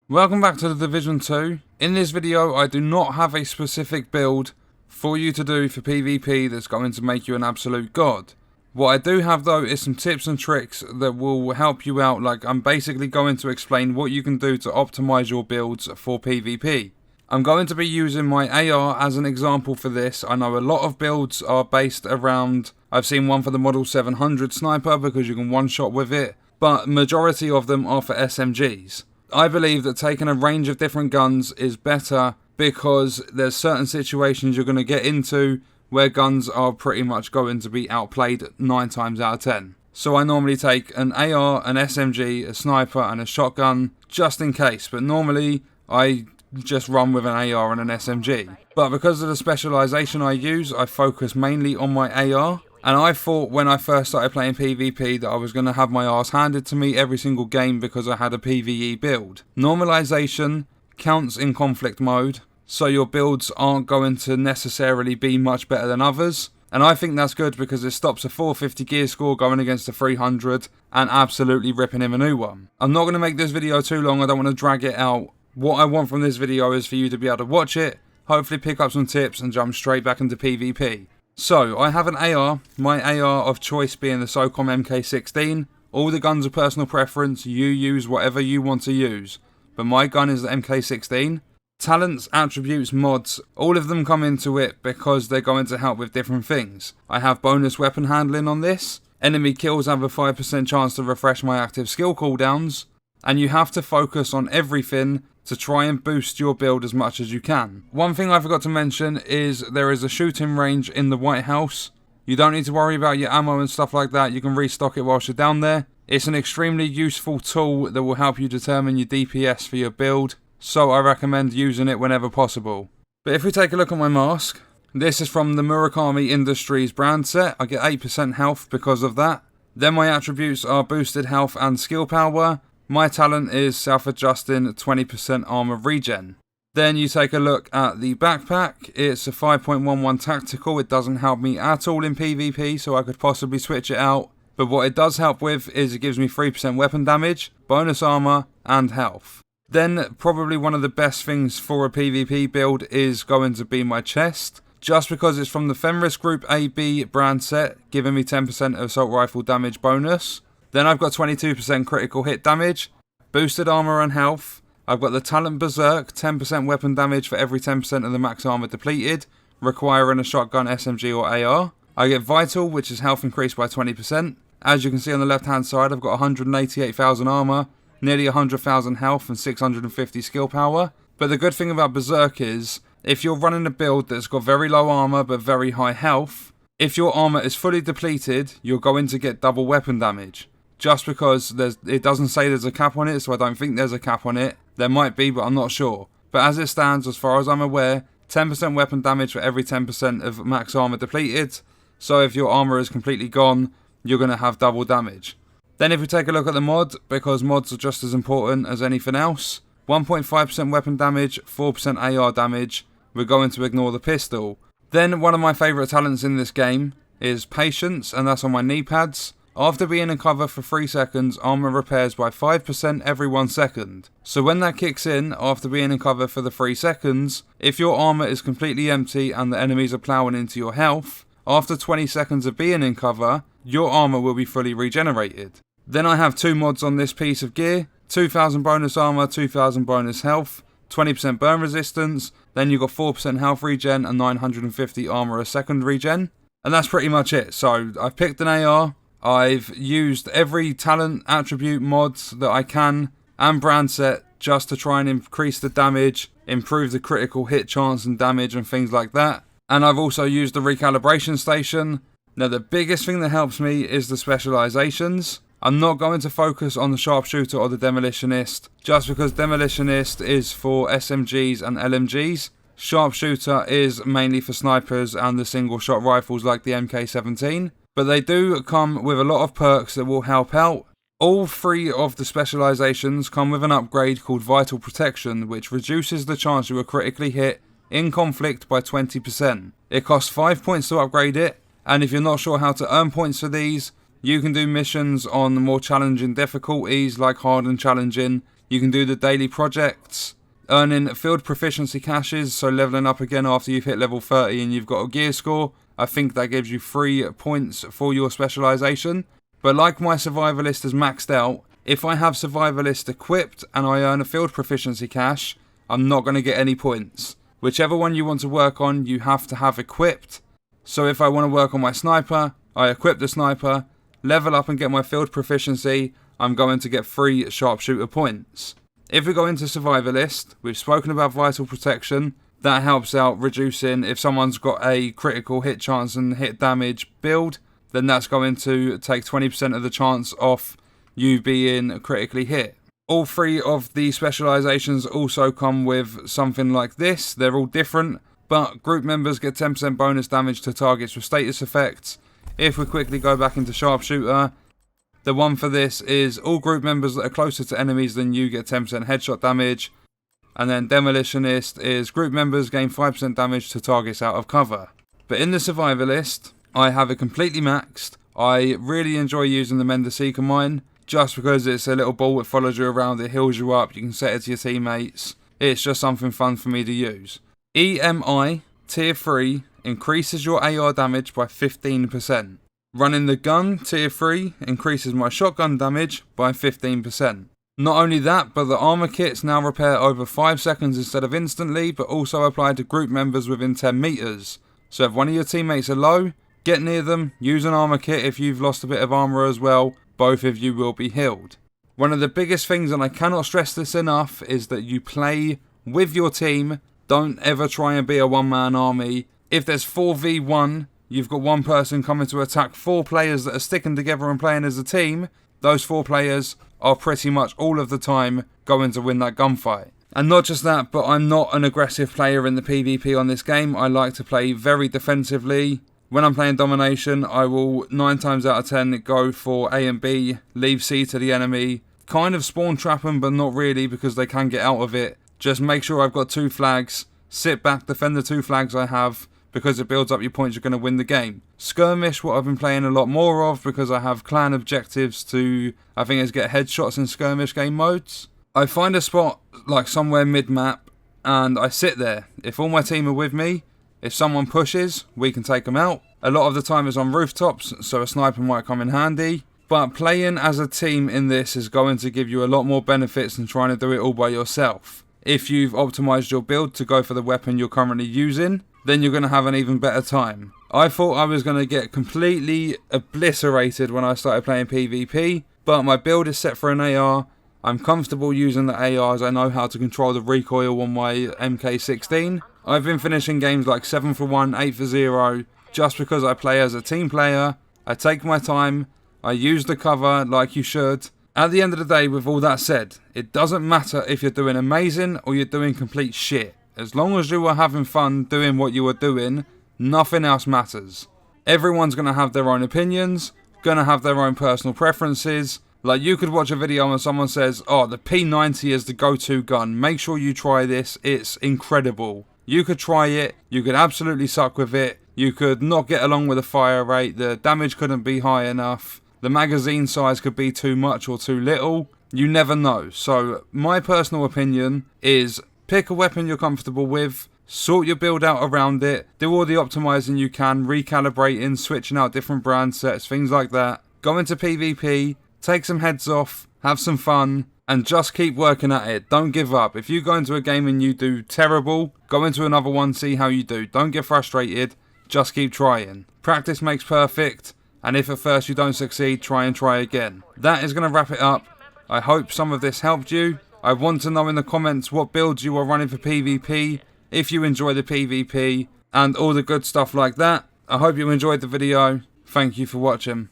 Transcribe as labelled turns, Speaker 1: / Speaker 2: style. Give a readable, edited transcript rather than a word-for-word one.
Speaker 1: Welcome back to the Division 2. In this video I do not have a specific build for you to do for PvP that's going to make you an absolute god. What I do have though is some tips and tricks that will help you out. Like, I'm basically going to explain what you can do to optimize your builds for PvP. I'm going to be using my AR as an example for this. I know a lot of builds are based around, I've seen one for the Model 700 sniper because you can one shot with it, but majority of them are for SMGs. I believe that taking a range of different guns is better because there's certain situations you're going to get into where guns are pretty much going to be outplayed 9 times out of 10. So I normally take an AR, an SMG, a sniper and a shotgun just in case, but normally I just run with an AR and an SMG. But because of the specialization I use, I focus mainly on my AR. And I thought when I first started playing PvP that I was going to have my arse handed to me every single game because I had a PvE build. Normalization counts in conflict mode, so your builds aren't going to necessarily be much better than others. And I think that's good because it stops a 450 gear score going against a 300 and absolutely ripping him a new one. I'm not going to make this video too long, I don't want to drag it out. What I want from this video is for you to be able to watch it, hopefully pick up some tips and jump straight back into PvP. So, I have an AR, my AR of choice being the SOCOM MK16. All the guns are personal preference, you use whatever you want to use. But my gun is the MK16. Talents, attributes, mods, all of them come into it because they're going to help with different things. I have bonus weapon handling on this. Enemy kills have a 5% chance to refresh my active skill cooldowns. And you have to focus on everything to try and boost your build as much as you can. One thing I forgot to mention is there is a shooting range in the White House. You don't need to worry about your ammo and stuff like that, you can restock it whilst you're down there. It's an extremely useful tool that will help you determine your DPS for your build, so I recommend using it whenever possible. But if we take a look at my mask, this is from the Murakami Industries brand set. I get 8% health because of that. Then my attributes are boosted health and skill power. My talent is self-adjusting 20% armor regen. Then you take a look at the backpack. It's a 5.11 tactical. It doesn't help me at all in PvP, so I could possibly switch it out. But what it does help with is it gives me 3% weapon damage, bonus armor, and health. Then probably one of the best things for a PvP build is going to be my chest. Just because it's from the Fenris Group AB brand set, giving me 10% assault rifle damage bonus. Then I've got 22% critical hit damage, boosted armor and health. I've got the talent Berserk, 10% weapon damage for every 10% of the max armor depleted, requiring a shotgun, SMG or AR. I get vital, which is health increased by 20%. As you can see on the left hand side, I've got 188,000 armor, nearly 100,000 health and 650 skill power. But the good thing about Berserk is, if you're running a build that's got very low armor but very high health, if your armor is fully depleted, you're going to get double weapon damage. Just because it doesn't say there's a cap on it, so I don't think there's a cap on it. There might be, but I'm not sure. But as it stands, as far as I'm aware, 10% weapon damage for every 10% of max armor depleted. So if your armor is completely gone, you're going to have double damage. Then if we take a look at the mod, because mods are just as important as anything else. 1.5% weapon damage, 4% AR damage. We're going to ignore the pistol. Then one of my favourite talents in this game is patience, and that's on my knee pads. After being in cover for 3 seconds, armor repairs by 5% every 1 second. So when that kicks in, after being in cover for the 3 seconds, if your armor is completely empty and the enemies are ploughing into your health, after 20 seconds of being in cover, your armor will be fully regenerated. Then I have 2 mods on this piece of gear, 2000 bonus armor, 2000 bonus health, 20% burn resistance, then you've got 4% health regen and 950 armor a second regen. And that's pretty much it. So I've picked an AR. I've used every talent, attribute, mods that I can and brand set just to try and increase the damage, improve the critical hit chance and damage and things like that. And I've also used the recalibration station. Now the biggest thing that helps me is the specializations. I'm not going to focus on the sharpshooter or the demolitionist, just because demolitionist is for SMGs and LMGs. Sharpshooter is mainly for snipers and the single shot rifles like the MK17. But they do come with a lot of perks that will help out. All 3 of the specializations come with an upgrade called Vital Protection, which reduces the chance you are critically hit in conflict by 20%. It costs 5 points to upgrade it, and if you're not sure how to earn points for these, you can do missions on more challenging difficulties like hard and challenging You can do the daily projects, earning field proficiency caches, so leveling up again after you've hit level 30 and you've got a gear score. I think that gives you 3 points for your specialization. But like my survivalist is maxed out, if I have survivalist equipped and I earn a field proficiency cache, I'm not going to get any points. Whichever one you want to work on, you have to have equipped. So if I want to work on my sniper, I equip the sniper, level up and get my field proficiency, I'm going to get 3 sharpshooter points. If we go into survivalist, we've spoken about vital protection. That helps out reducing if someone's got a critical hit chance and hit damage build, then that's going to take 20% of the chance off you being critically hit. All 3 of the specializations also come with something like this. They're all different, but group members get 10% bonus damage to targets with status effects. If we quickly go back into sharpshooter, the one for this is all group members that are closer to enemies than you get 10% headshot damage. And then demolitionist is group members gain 5% damage to targets out of cover. But in the survivalist, I have it completely maxed. I really enjoy using the Mender Seeker mine, just because it's a little ball that follows you around, it heals you up, you can set it to your teammates. It's just something fun for me to use. EMI Tier 3 increases your AR damage by 15%. Running the gun Tier 3 increases my shotgun damage by 15%. Not only that, but the armor kits now repair over 5 seconds instead of instantly, but also apply to group members within 10 meters. So if one of your teammates are low, get near them, use an armor kit if you've lost a bit of armor as well, both of you will be healed. One of the biggest things, and I cannot stress this enough, is that you play with your team. Don't ever try and be a one-man army. If there's 4v1, you've got one person coming to attack 4 players that are sticking together and playing as a team, those 4 players are pretty much all of the time going to win that gunfight. And not just that, but I'm not an aggressive player in the PvP on this game. I like to play very defensively. When I'm playing domination, I will 9 times out of 10 go for A and B, leave C to the enemy, kind of spawn trap them, but not really because they can get out of it. Just make sure I've got 2 flags, sit back, defend the 2 flags I have, because it builds up your points, you're going to win the game. Skirmish, what I've been playing a lot more of, because I have clan objectives to, I think it's get headshots in skirmish game modes. I find a spot like somewhere mid-map, and I sit there. If all my team are with me, if someone pushes, we can take them out. A lot of the time it's on rooftops, so a sniper might come in handy. But playing as a team in this is going to give you a lot more benefits than trying to do it all by yourself. If you've optimized your build to go for the weapon you're currently using, then you're going to have an even better time. I thought I was going to get completely obliterated when I started playing PvP, but my build is set for an AR. I'm comfortable using the ARs, I know how to control the recoil on my MK16. I've been finishing games like 7 for 1, 8 for 0, just because I play as a team player. I take my time, I use the cover like you should. At the end of the day, with all that said, it doesn't matter if you're doing amazing or you're doing complete shit. As long as you are having fun doing what you are doing, nothing else matters. Everyone's going to have their own opinions, going to have their own personal preferences. Like, you could watch a video and someone says, oh, the P90 is the go-to gun, make sure you try this, it's incredible. You could try it, you could absolutely suck with it, you could not get along with the fire rate, the damage couldn't be high enough, the magazine size could be too much or too little, you never know. So my personal opinion is pick a weapon you're comfortable with, sort your build out around it, do all the optimizing you can, recalibrating, switching out different brand sets, things like that. Go into PvP, take some heads off, have some fun, and just keep working at it. Don't give up. If you go into a game and you do terrible, go into another one, see how you do. Don't get frustrated, just keep trying. Practice makes perfect, and if at first you don't succeed, try and try again. That is going to wrap it up. I hope some of this helped you. I want to know in the comments what builds you are running for PvP, if you enjoy the PvP, and all the good stuff like that. I hope you enjoyed the video. Thank you for watching.